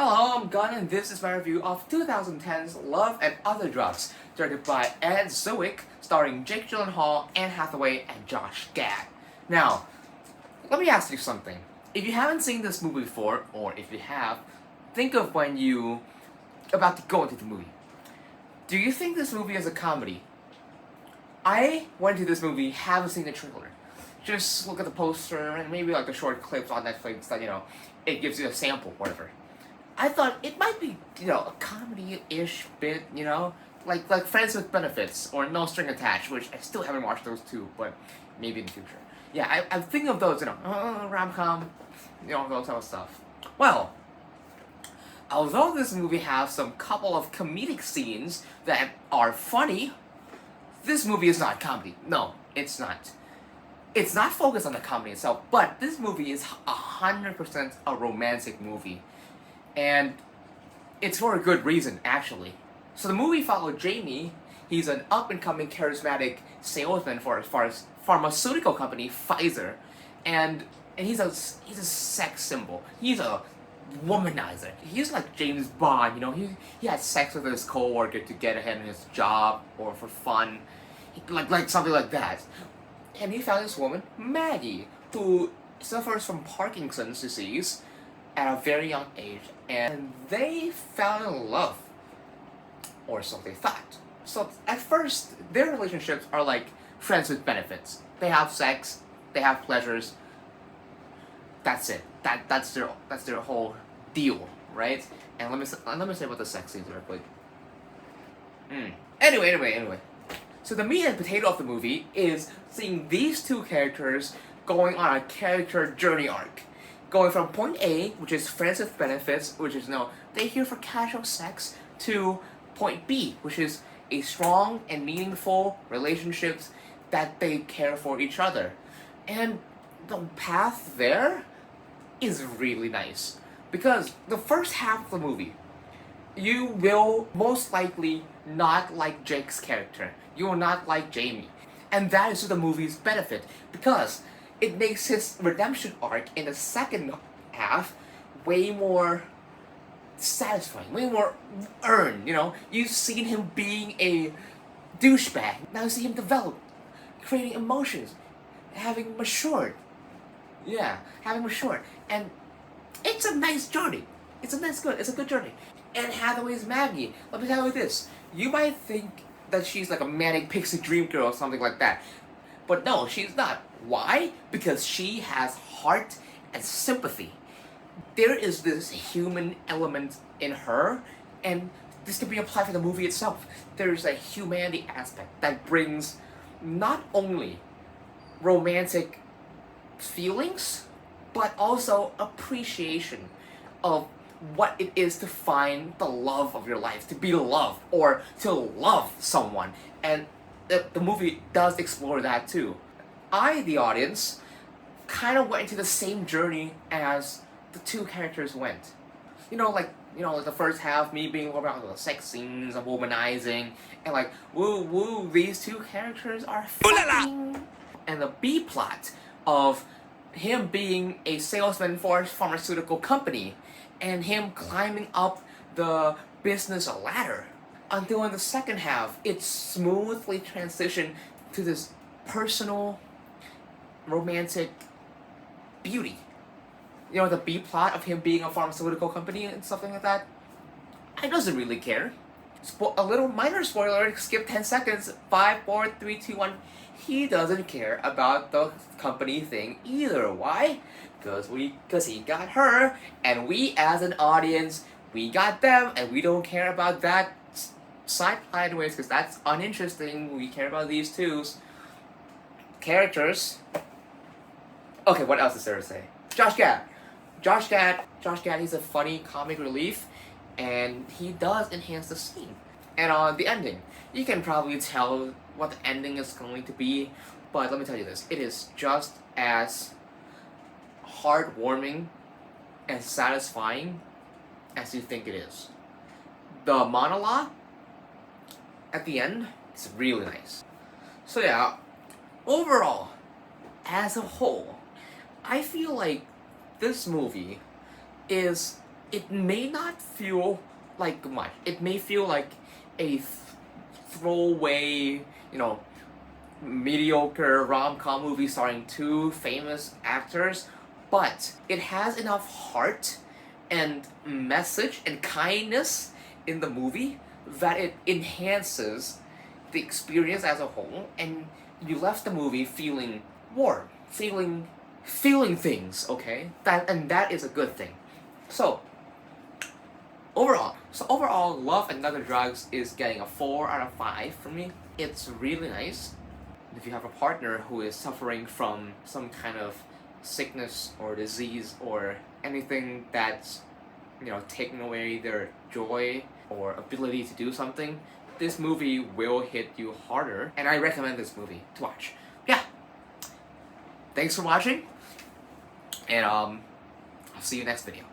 Hello, I'm Gunn, and this is my review of 2010's Love and Other Drugs, directed by Zwick, starring Jake Gyllenhaal, Anne Hathaway, and Josh Gad. Now, let me ask you something. If you haven't seen this movie before, or if you have, think of when you about to go into the movie. Do you think this movie is a comedy? I went to this movie, haven't seen the trailer. Just look at the poster and maybe like the short clips on Netflix that, it gives you a sample, whatever. I thought it might be, a comedy-ish bit, like Friends with Benefits or No String Attached, which I still haven't watched those two, but maybe in the future. Yeah, I'm thinking of those, rom-com, those type of stuff. Well, although this movie has some couple of comedic scenes that are funny, this movie is not comedy. No, it's not. It's not focused on the comedy itself, but this movie is 100% a romantic movie. And it's for a good reason, actually. So the movie followed Jamie. He's an up-and-coming charismatic salesman for a pharmaceutical company, Pfizer. And he's a sex symbol. He's a womanizer. He's like James Bond, he had sex with his co-worker to get ahead in his job or for fun. Like something like that. And he found this woman, Maggie, who suffers from Parkinson's disease at a very young age, and they fell in love, or so they thought. So at first, their relationships are like friends with benefits. They have sex, they have pleasures. That's it. That's their whole deal, right? And let me say about the sex scenes real quick. Anyway. So the meat and potato of the movie is seeing these two characters going on a character journey arc. Going from point A, which is friends with benefits, which is, they're here for casual sex, to point B, which is a strong and meaningful relationships that they care for each other. And the path there is really nice. Because the first half of the movie, you will most likely not like Jake's character. You will not like Jamie. And that is to the movie's benefit, because it makes his redemption arc in the second half way more satisfying, way more earned, You've seen him being a douchebag. Now you see him develop, creating emotions, having matured. And it's a nice journey. It's a good journey. And Hathaway's Maggie, let me tell you this. You might think that she's like a manic pixie dream girl or something like that. But no, she's not. Why? Because she has heart and sympathy. There is this human element in her, and this can be applied for the movie itself. There's a humanity aspect that brings not only romantic feelings, but also appreciation of what it is to find the love of your life, to be loved, or to love someone. And the movie does explore that too. I, the audience, kind of went into the same journey as the two characters went. Like the first half, me being all about the sex scenes and womanizing, and like, woo, these two characters are fucking. And the B plot of him being a salesman for a pharmaceutical company, and him climbing up the business ladder. Until in the second half, it smoothly transitioned to this personal, romantic beauty. The B plot of him being a pharmaceutical company and something like that. I doesn't really care. A little minor spoiler, skip 10 seconds, 5, 4, 3, 2, 1. He doesn't care about the company thing either. Why? Because he got her, and we as an audience, we got them, and we don't care about that side plot anyways, because that's uninteresting. We care about these two characters. Okay, what else is there to say? Josh Gad, he's a funny comic relief, and he does enhance the scene. And on the ending, you can probably tell what the ending is going to be, but let me tell you this, it is just as heartwarming and satisfying as you think it is. The monologue at the end is really nice. So yeah, overall, as a whole, I feel like this movie is it may not feel like much. It may feel like a throwaway, mediocre rom-com movie starring two famous actors, but it has enough heart and message and kindness in the movie that it enhances the experience as a whole, and you left the movie feeling warm, feeling things, okay? That is a good thing. So overall, Love and Other Drugs is getting a 4 out of 5 for me. It's really nice. If you have a partner who is suffering from some kind of sickness or disease or anything that's, taking away their joy or ability to do something, this movie will hit you harder, and I recommend this movie to watch. Yeah. Thanks for watching, and I'll see you next video.